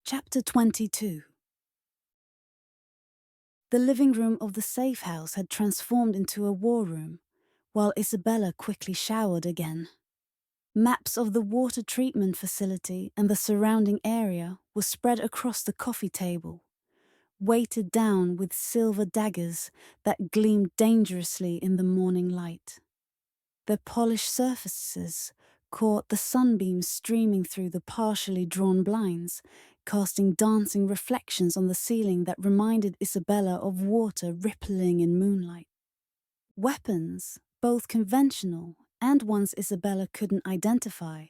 Chapter 22. The living room of the safe house had transformed into a war room, while Isabella quickly showered again. Maps of the water treatment facility and the surrounding area were spread across the coffee table, weighted down with silver daggers that gleamed dangerously in the morning light. Their polished surfaces caught the sunbeams streaming through the partially drawn blinds, casting dancing reflections on the ceiling that reminded Isabella of water rippling in moonlight. Weapons, both conventional and ones Isabella couldn't identify,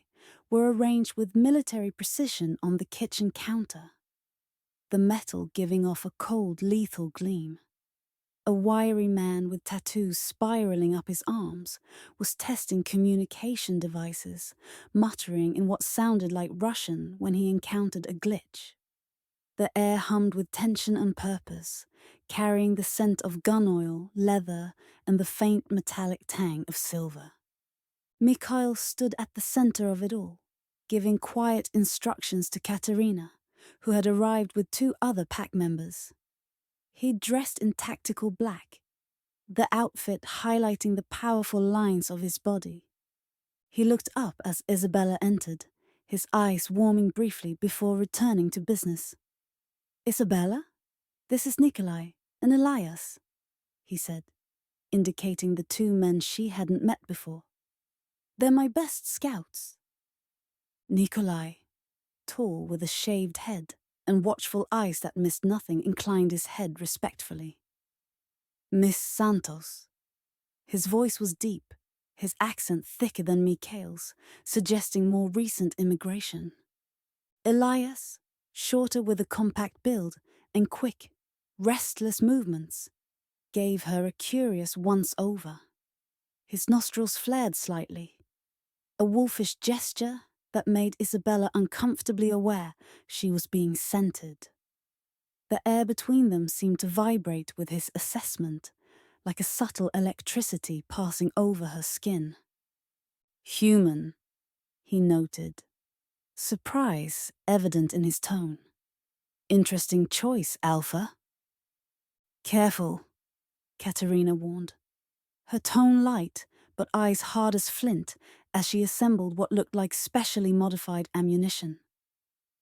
were arranged with military precision on the kitchen counter, the metal giving off a cold, lethal gleam. A wiry man with tattoos spiraling up his arms was testing communication devices, muttering in what sounded like Russian when he encountered a glitch. The air hummed with tension and purpose, carrying the scent of gun oil, leather, and the faint metallic tang of silver. Mikhail stood at the center of it all, giving quiet instructions to Katerina, who had arrived with 2 other pack members. He dressed in tactical black, the outfit highlighting the powerful lines of his body. He looked up as Isabella entered, his eyes warming briefly before returning to business. "Isabella, this is Nikolai and Elias," he said, indicating the 2 men she hadn't met before. "They're my best scouts." Nikolai, tall with a shaved head and watchful eyes that missed nothing, inclined his head respectfully. "Miss Santos." His voice was deep, his accent thicker than Mikhail's, suggesting more recent immigration. Elias, shorter with a compact build and quick, restless movements, gave her a curious once-over. His nostrils flared slightly, a wolfish gesture that made Isabella uncomfortably aware she was being scented. The air between them seemed to vibrate with his assessment, like a subtle electricity passing over her skin. "Human," he noted, surprise evident in his tone. "Interesting choice, Alpha." "Careful," Katerina warned, her tone light but eyes hard as flint as she assembled what looked like specially modified ammunition.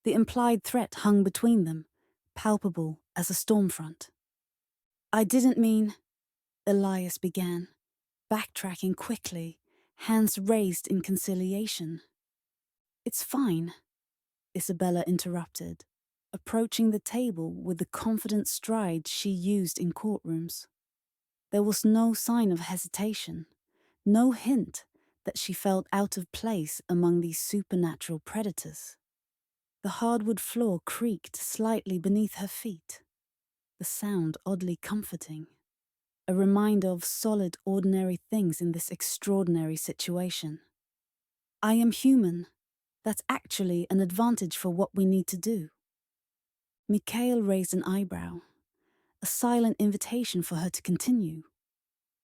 The implied threat hung between them, palpable as a storm front. "I didn't mean," Elias began, backtracking quickly, hands raised in conciliation. "It's fine," Isabella interrupted, approaching the table with the confident stride she used in courtrooms. There was no sign of hesitation, no hint that she felt out of place among these supernatural predators. The hardwood floor creaked slightly beneath her feet, the sound oddly comforting, a reminder of solid, ordinary things in this extraordinary situation. "I am human. That's actually an advantage for what we need to do." Mikhail raised an eyebrow, a silent invitation for her to continue.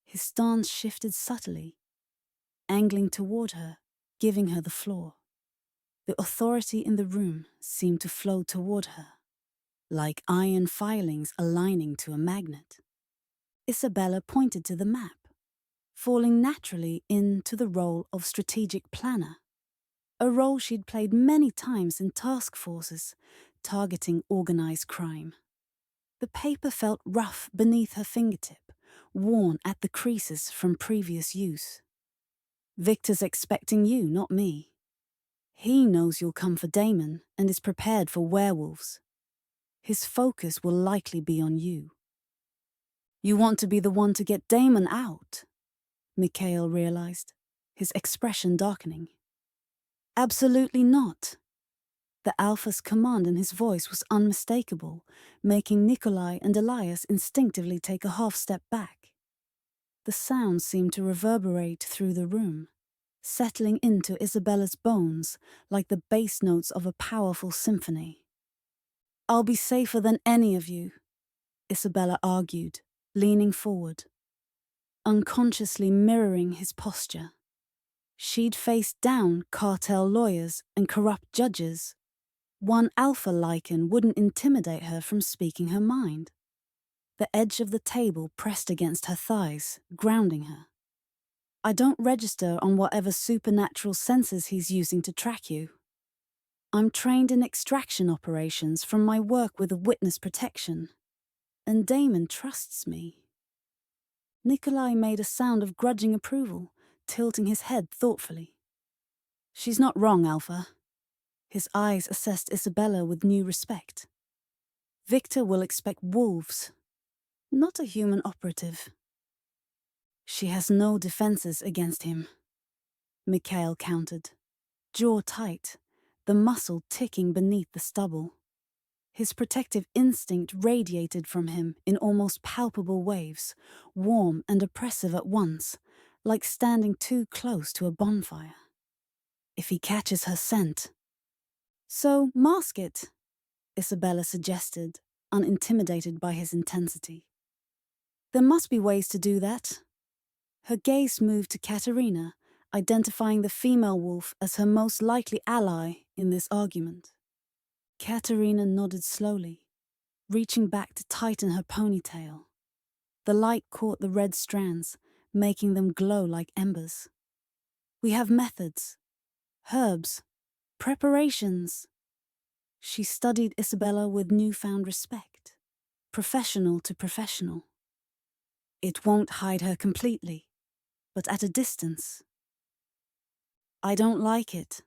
His stance shifted subtly, angling toward her, giving her the floor. The authority in the room seemed to flow toward her, like iron filings aligning to a magnet. Isabella pointed to the map, falling naturally into the role of strategic planner, a role she'd played many times in task forces targeting organized crime. The paper felt rough beneath her fingertip, worn at the creases from previous use. "Viktor's expecting you, not me. He knows you'll come for Damon and is prepared for werewolves. His focus will likely be on you." "You want to be the one to get Damon out," Mikhail realized, his expression darkening. "Absolutely not." The Alpha's command in his voice was unmistakable, making Nikolai and Elias instinctively take a half-step back. The sound seemed to reverberate through the room, settling into Isabella's bones like the bass notes of a powerful symphony. "I'll be safer than any of you," Isabella argued, leaning forward, unconsciously mirroring his posture. She'd faced down cartel lawyers and corrupt judges, One alpha lichen wouldn't intimidate her from speaking her mind. The edge of the table pressed against her thighs, grounding her. I don't register on whatever supernatural senses he's using to track you. I'm trained in extraction operations from my work with witness protection, and Damon trusts me. Nikolai made a sound of grudging approval, tilting his head thoughtfully. She's not wrong, Alpha. His eyes assessed Isabella with new respect. Viktor will expect wolves, not a human operative. She has no defenses against him, Mikhail countered, jaw tight, the muscle ticking beneath the stubble. His protective instinct radiated from him in almost palpable waves, warm and oppressive at once, like standing too close to a bonfire. If he catches her scent. So mask it, Isabella suggested, unintimidated by his intensity. There must be ways to do that. Her gaze moved to Katerina, identifying the female wolf as her most likely ally in this argument. Katerina nodded slowly, reaching back to tighten her ponytail. The light caught the red strands, making them glow like embers. We have methods, herbs, preparations. She studied Isabella with newfound respect, professional to professional. It won't hide her completely, but at a distance. I don't like it,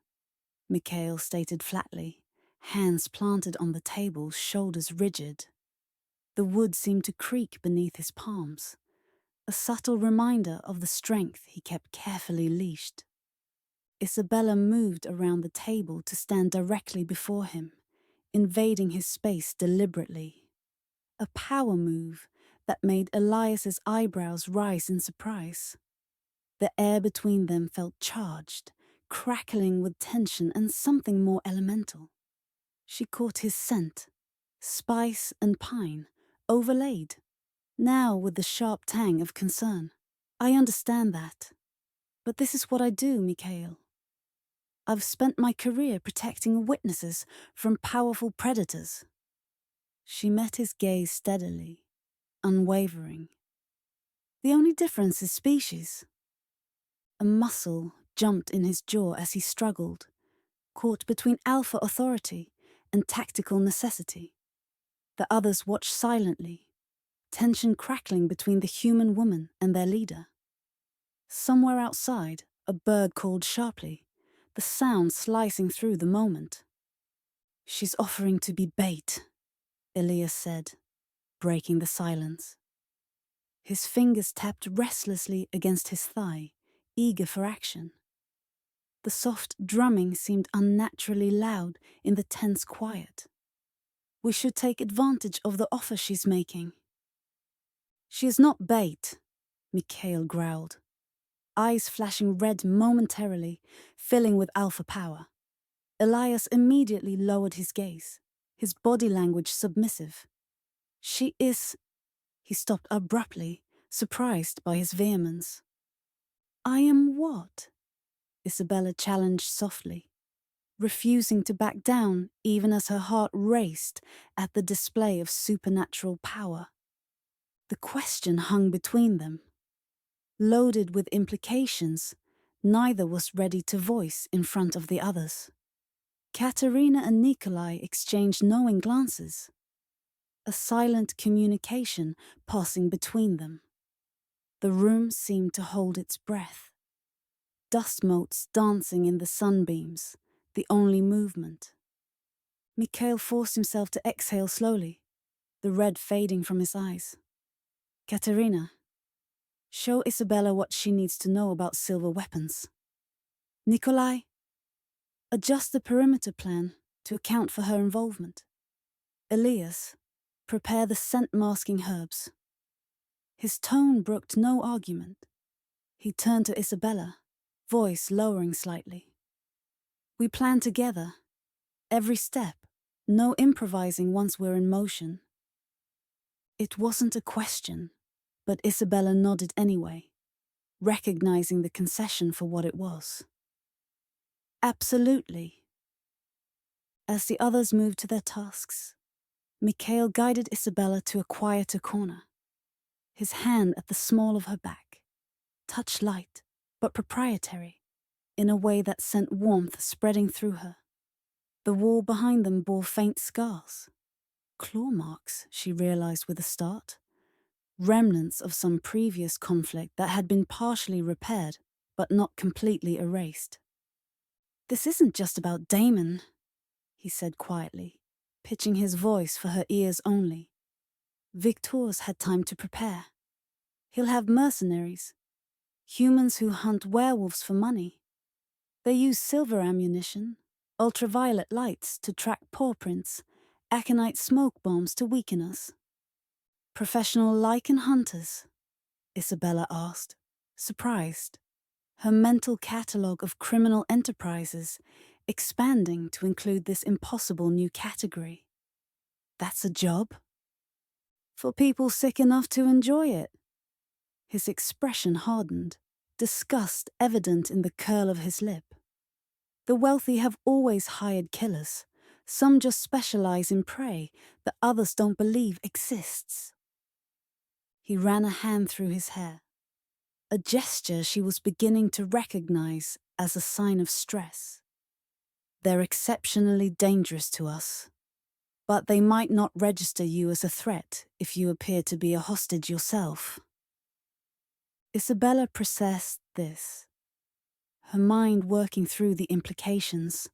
Mikhail stated flatly, hands planted on the table, shoulders rigid. The wood seemed to creak beneath his palms, a subtle reminder of the strength he kept carefully leashed. Isabella moved around the table to stand directly before him, invading his space deliberately. A power move that made Elias's eyebrows rise in surprise. The air between them felt charged, crackling with tension and something more elemental. She caught his scent, spice and pine, overlaid, now with the sharp tang of concern. I understand that, but this is what I do, Mikhail. I've spent my career protecting witnesses from powerful predators. She met his gaze steadily, unwavering. The only difference is species. A muscle jumped in his jaw as he struggled, caught between alpha authority and tactical necessity. The others watched silently, tension crackling between the human woman and their leader. Somewhere outside, a bird called sharply, the sound slicing through the moment. She's offering to be bait, Elias said, breaking the silence. His fingers tapped restlessly against his thigh, eager for action. The soft drumming seemed unnaturally loud in the tense quiet. We should take advantage of the offer she's making. She is not bait, Mikhail growled, eyes flashing red momentarily, filling with alpha power. Elias immediately lowered his gaze, his body language submissive. She is... He stopped abruptly, surprised by his vehemence. I am what? Isabella challenged softly, refusing to back down even as her heart raced at the display of supernatural power. The question hung between them. Loaded with implications, neither was ready to voice in front of the others. Katerina and Nikolai exchanged knowing glances, a silent communication passing between them. The room seemed to hold its breath. Dust motes dancing in the sunbeams, the only movement. Mikhail forced himself to exhale slowly, the red fading from his eyes. Katerina, show Isabella what she needs to know about silver weapons. Nikolai, adjust the perimeter plan to account for her involvement. Elias, prepare the scent-masking herbs. His tone brooked no argument. He turned to Isabella, voice lowering slightly. We plan together, every step, no improvising once we're in motion. It wasn't a question, but Isabella nodded anyway, recognizing the concession for what it was. Absolutely. As the others moved to their tasks, Mikhail guided Isabella to a quieter corner, his hand at the small of her back, touch light but proprietary, in a way that sent warmth spreading through her. The wall behind them bore faint scars. Claw marks, she realized with a start. Remnants of some previous conflict that had been partially repaired, but not completely erased. "This isn't just about Damon," he said quietly, pitching his voice for her ears only. "Viktor's had time to prepare. He'll have mercenaries, humans who hunt werewolves for money. They use silver ammunition, ultraviolet lights to track paw prints, aconite smoke bombs to weaken us." "Professional lichen hunters?" Isabella asked, surprised, her mental catalogue of criminal enterprises expanding to include this impossible new category. "That's a job?" "For people sick enough to enjoy it." His expression hardened, disgust evident in the curl of his lip. "The wealthy have always hired killers. Some just specialize in prey that others don't believe exists." He ran a hand through his hair, a gesture she was beginning to recognize as a sign of stress. "They're exceptionally dangerous to us, but they might not register you as a threat if you appear to be a hostage yourself." Isabella processed this, her mind working through the implications.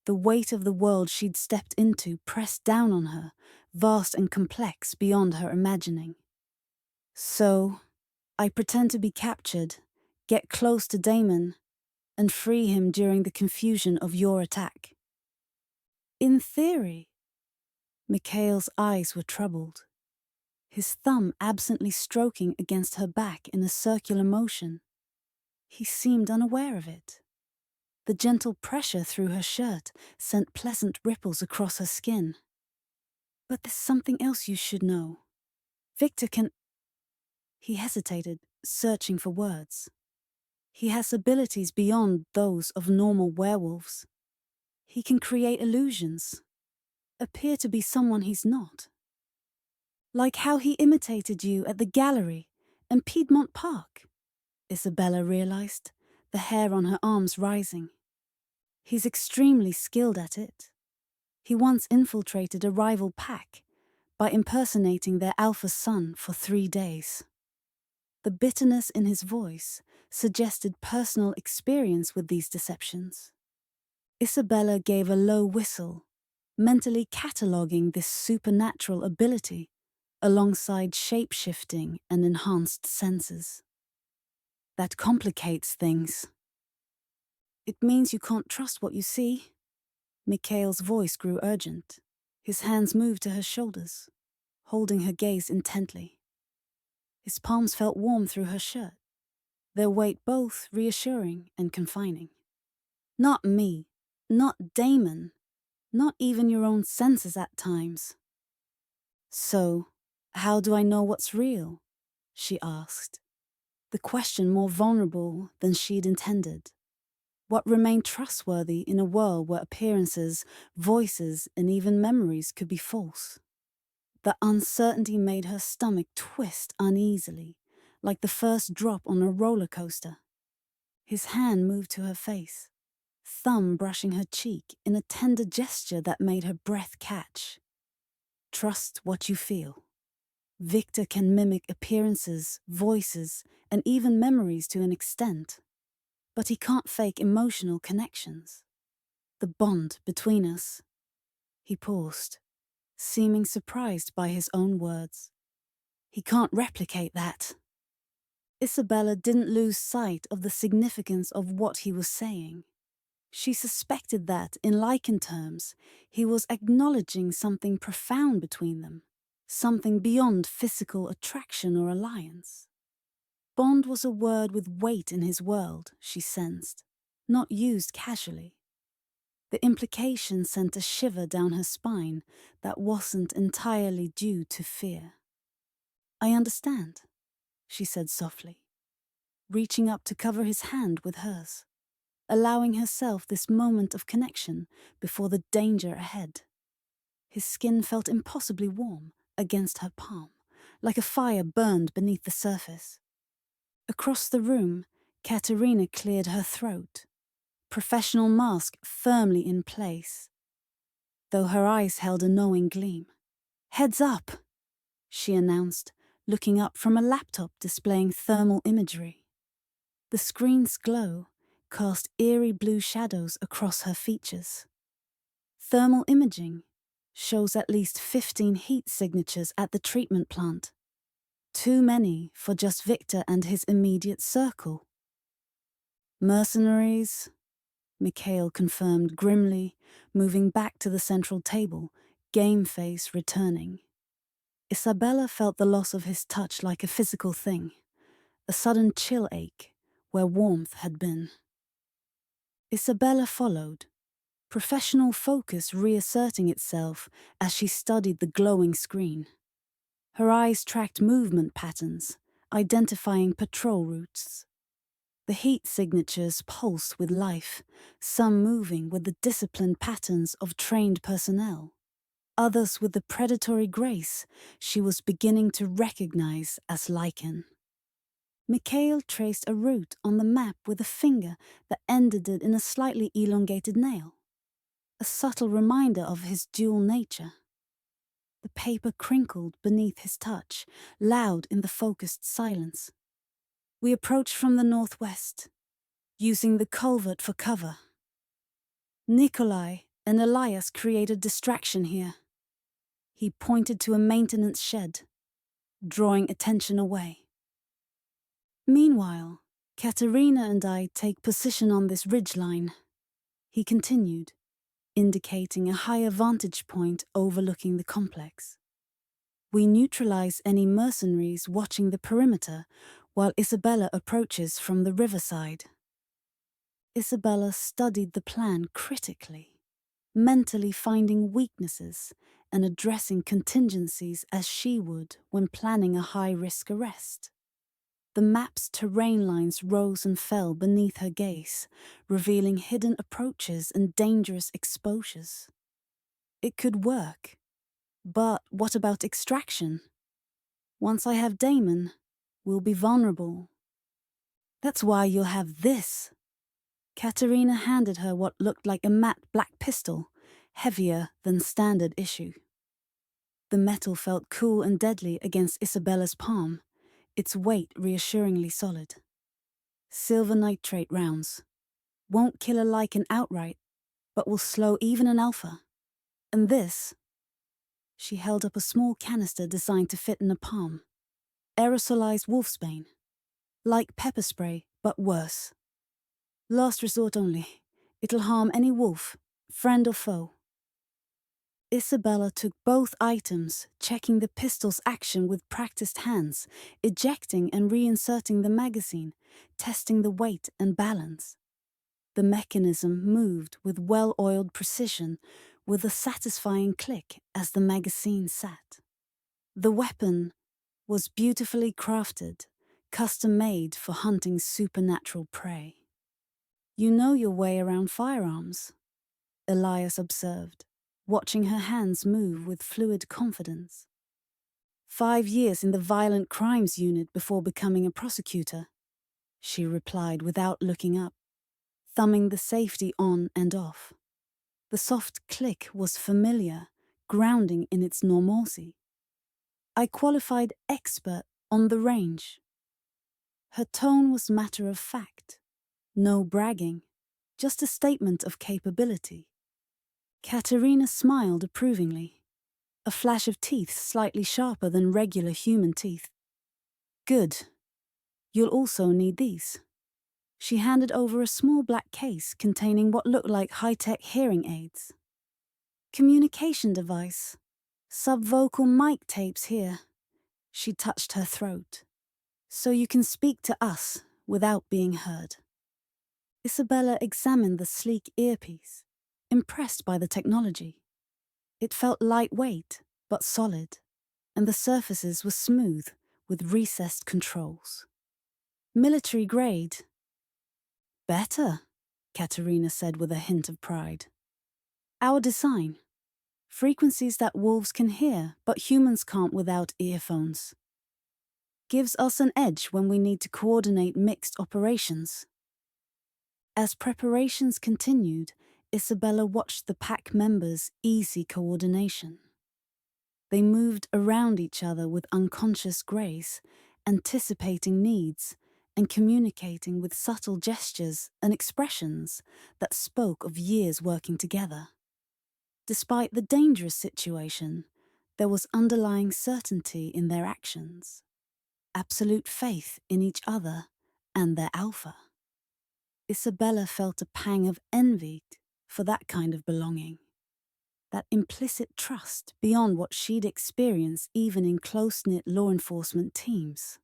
The weight of the world she'd stepped into pressed down on her, vast and complex beyond her imagining. "So, I pretend to be captured, get close to Damon, and free him during the confusion of your attack." "In theory." Mikhail's eyes were troubled, his thumb absently stroking against her back in a circular motion. He seemed unaware of it. The gentle pressure through her shirt sent pleasant ripples across her skin. "But there's something else you should know. Viktor can—" He hesitated, searching for words. "He has abilities beyond those of normal werewolves. He can create illusions, appear to be someone he's not. Like how he imitated you at the gallery and Piedmont Park," Isabella realized, the hair on her arms rising. "He's extremely skilled at it. He once infiltrated a rival pack by impersonating their alpha son for 3 days." The bitterness in his voice suggested personal experience with these deceptions. Isabella gave a low whistle, mentally cataloguing this supernatural ability alongside shape-shifting and enhanced senses. "That complicates things." "It means you can't trust what you see." Mikhail's voice grew urgent. His hands moved to her shoulders, holding her gaze intently. His palms felt warm through her shirt, their weight both reassuring and confining. "Not me, not Damon, not even your own senses at times." "So, how do I know what's real?" she asked, the question more vulnerable than she'd intended. What remained trustworthy in a world where appearances, voices, and even memories could be false? The uncertainty made her stomach twist uneasily, like the first drop on a roller coaster. His hand moved to her face, thumb brushing her cheek in a tender gesture that made her breath catch. "Trust what you feel. Viktor can mimic appearances, voices, and even memories to an extent, but he can't fake emotional connections. The bond between us." He paused, seeming surprised by his own words. "He can't replicate that." Isabella didn't lose sight of the significance of what he was saying. She suspected that, in lichen terms, he was acknowledging something profound between them, something beyond physical attraction or alliance. Bond was a word with weight in his world, she sensed, not used casually. The implication sent a shiver down her spine that wasn't entirely due to fear. "I understand," she said softly, reaching up to cover his hand with hers. allowing herself this moment of connection before the danger ahead. His skin felt impossibly warm against her palm, like a fire burned beneath the surface. Across the room, Katerina cleared her throat, professional mask firmly in place, though her eyes held a knowing gleam. "Heads up," she announced, looking up from a laptop displaying thermal imagery. The screen's glow cast eerie blue shadows across her features. Thermal imaging shows at least 15 heat signatures at the treatment plant. Too many for just Viktor and his immediate circle. "Mercenaries," Mikhail confirmed grimly, moving back to the central table, game face returning. Isabella felt the loss of his touch like a physical thing, a sudden chill ache where warmth had been. Isabella followed, professional focus reasserting itself as she studied the glowing screen. Her eyes tracked movement patterns, identifying patrol routes. The heat signatures pulsed with life, some moving with the disciplined patterns of trained personnel, others with the predatory grace she was beginning to recognize as lichen. Mikhail traced a route on the map with a finger that ended it in a slightly elongated nail, a subtle reminder of his dual nature. The paper crinkled beneath his touch, loud in the focused silence. "We approach from the northwest, using the culvert for cover. Nikolai and Elias created distraction here." He pointed to a maintenance shed, drawing attention away. "Meanwhile, Katerina and I take position on this ridgeline," he continued, indicating a higher vantage point overlooking the complex. "We neutralize any mercenaries watching the perimeter while Isabella approaches from the riverside." Isabella studied the plan critically, mentally finding weaknesses and addressing contingencies as she would when planning a high-risk arrest. The map's terrain lines rose and fell beneath her gaze, revealing hidden approaches and dangerous exposures. It could work, but what about extraction? "Once I have Damon, we'll be vulnerable." "That's why you'll have this." Katerina handed her what looked like a matte black pistol, heavier than standard issue. The metal felt cool and deadly against Isabella's palm, its weight reassuringly solid. "Silver nitrate rounds. Won't kill a lichen outright, but will slow even an alpha. And this," she held up a small canister designed to fit in a palm, "aerosolized wolfsbane. Like pepper spray, but worse. Last resort only. It'll harm any wolf, friend or foe." Isabella took both items, checking the pistol's action with practiced hands, ejecting and reinserting the magazine, testing the weight and balance. The mechanism moved with well-oiled precision, with a satisfying click as the magazine sat. The weapon was beautifully crafted, custom-made for hunting supernatural prey. "You know your way around firearms," Elias observed, watching her hands move with fluid confidence. 5 years in the violent crimes unit before becoming a prosecutor," she replied without looking up, thumbing the safety on and off. The soft click was familiar, grounding in its normalcy. "I qualified expert on the range." Her tone was matter of fact, no bragging, just a statement of capability. Katerina smiled approvingly, a flash of teeth slightly sharper than regular human teeth. "Good. You'll also need these." She handed over a small black case containing what looked like high-tech hearing aids. "Communication device. Subvocal mic tapes here." She touched her throat. "So you can speak to us without being heard." Isabella examined the sleek earpiece, impressed by the technology. It felt lightweight, but solid, and the surfaces were smooth, with recessed controls. "Military grade." "Better," Katerina said with a hint of pride. Our design. Frequencies that wolves can hear, but humans can't without earphones. Gives us an edge when we need to coordinate mixed operations. As preparations continued, Isabella watched the pack members' easy coordination. They moved around each other with unconscious grace, anticipating needs and communicating with subtle gestures and expressions that spoke of years working together. Despite the dangerous situation, there was underlying certainty in their actions, absolute faith in each other and their alpha. Isabella felt a pang of envy for that kind of belonging, that implicit trust beyond what she'd experienced even in close-knit law enforcement teams.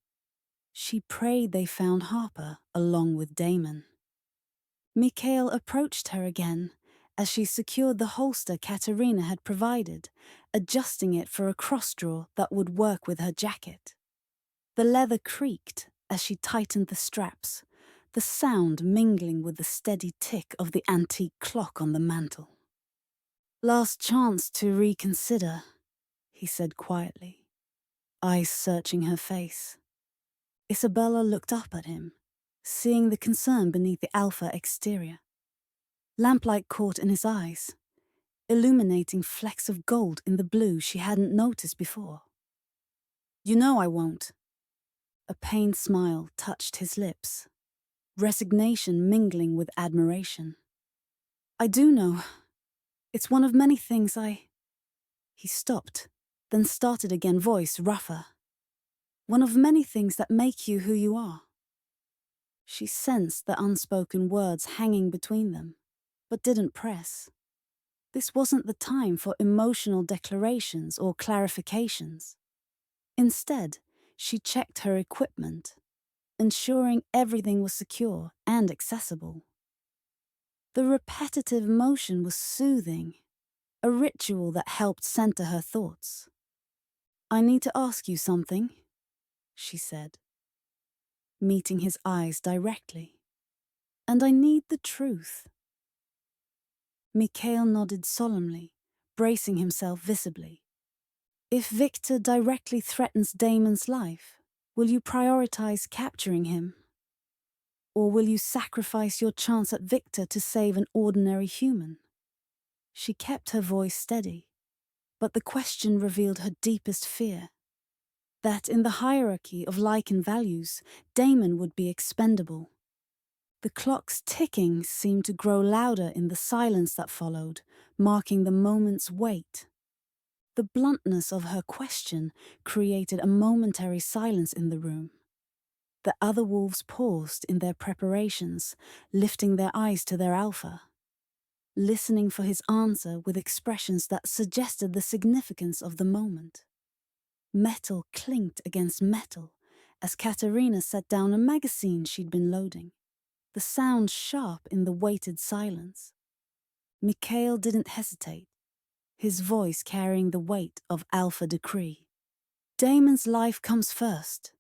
She prayed they found Harper along with Damon. Mikhail approached her again as she secured the holster Katerina had provided, adjusting it for a cross-draw that would work with her jacket. The leather creaked as she tightened the straps, the sound mingling with the steady tick of the antique clock on the mantel. Last chance to reconsider, he said quietly, eyes searching her face. Isabella looked up at him, seeing the concern beneath the alpha exterior. Lamplight caught in his eyes, illuminating flecks of gold in the blue she hadn't noticed before. You know I won't. A pained smile touched his lips, resignation mingling with admiration. I do know. It's one of many things He stopped, then started again, voice rougher. One of many things that make you who you are. She sensed the unspoken words hanging between them, but didn't press. This wasn't the time for emotional declarations or clarifications. Instead, she checked her equipment, ensuring everything was secure and accessible. The repetitive motion was soothing, a ritual that helped center her thoughts. I need to ask you something, she said, meeting his eyes directly. And I need the truth. Mikhail nodded solemnly, bracing himself visibly. If Viktor directly threatens Damon's life, will you prioritize capturing him? Or will you sacrifice your chance at Viktor to save an ordinary human? She kept her voice steady, but the question revealed her deepest fear. That in the hierarchy of like and values, Damon would be expendable. The clock's ticking seemed to grow louder in the silence that followed, marking the moment's weight. The bluntness of her question created a momentary silence in the room. The other wolves paused in their preparations, lifting their eyes to their alpha, listening for his answer with expressions that suggested the significance of the moment. Metal clinked against metal as Katerina set down a magazine she'd been loading, the sound sharp in the weighted silence. Mikhail didn't hesitate, his voice carrying the weight of alpha decree. Damon's life comes first.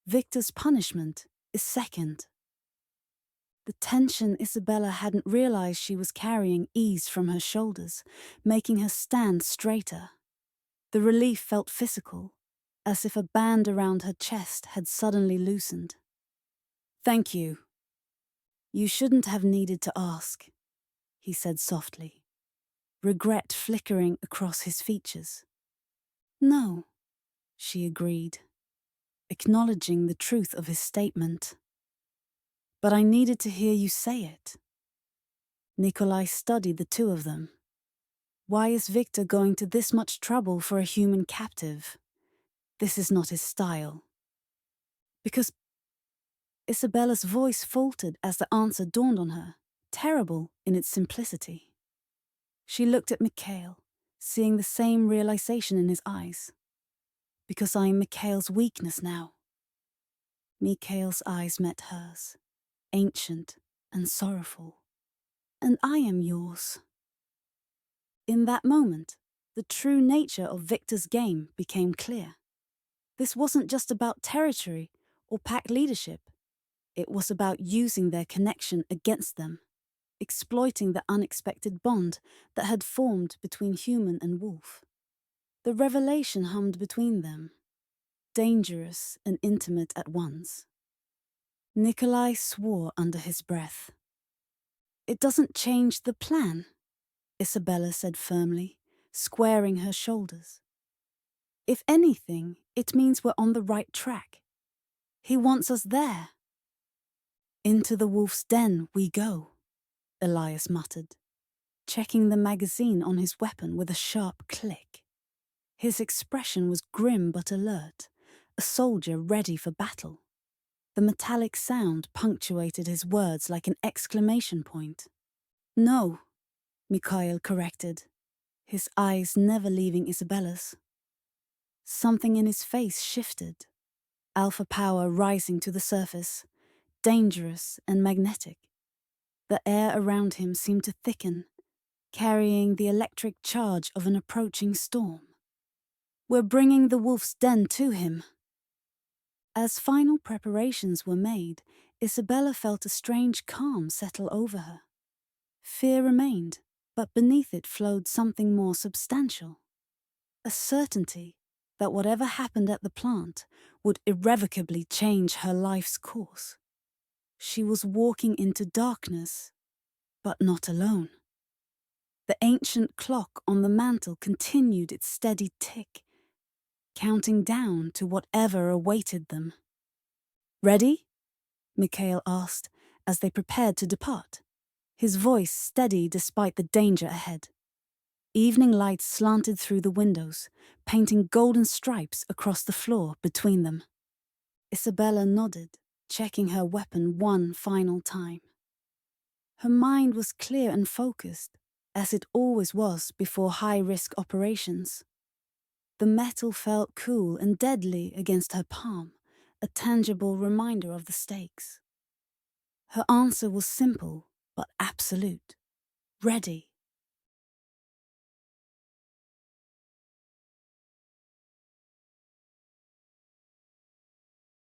Viktor's punishment is second. The tension Isabella hadn't realized she was carrying eased from her shoulders, making her stand straighter. The relief felt physical, as if a band around her chest had suddenly loosened. Thank you. You shouldn't have needed to ask, he said softly, regret flickering across his features. No, she agreed, acknowledging the truth of his statement. But I needed to hear you say it. Nikolai studied the two of them. Why is Viktor going to this much trouble for a human captive? This is not his style. Because Isabella's voice faltered as the answer dawned on her, terrible in its simplicity. She looked at Mikhail, seeing the same realization in his eyes. Because I am Mikhail's weakness now. Mikhail's eyes met hers, ancient and sorrowful. And I am yours. In that moment, the true nature of Viktor's game became clear. This wasn't just about territory or pack leadership. It was about using their connection against them. exploiting the unexpected bond that had formed between human and wolf. The revelation hummed between them, dangerous and intimate at once. Nikolai swore under his breath. "It doesn't change the plan," Isabella said firmly, squaring her shoulders. "If anything, it means we're on the right track. He wants us there." "Into the wolf's den we go," Elias muttered, checking the magazine on his weapon with a sharp click. His expression was grim but alert, a soldier ready for battle. The metallic sound punctuated his words like an exclamation point. "No," Mikhail corrected, his eyes never leaving Isabella's. Something in his face shifted, alpha power rising to the surface, dangerous and magnetic. The air around him seemed to thicken, carrying the electric charge of an approaching storm. "We're bringing the wolf's den to him." As final preparations were made, Isabella felt a strange calm settle over her. Fear remained, but beneath it flowed something more substantial. A certainty that whatever happened at the plant would irrevocably change her life's course. She was walking into darkness, but not alone. The ancient clock on the mantel continued its steady tick, counting down to whatever awaited them. "Ready?" Mikhail asked as they prepared to depart, his voice steady despite the danger ahead. Evening light slanted through the windows, painting golden stripes across the floor between them. Isabella nodded, checking her weapon one final time. Her mind was clear and focused, as it always was before high-risk operations. The metal felt cool and deadly against her palm, a tangible reminder of the stakes. Her answer was simple but absolute. "Ready."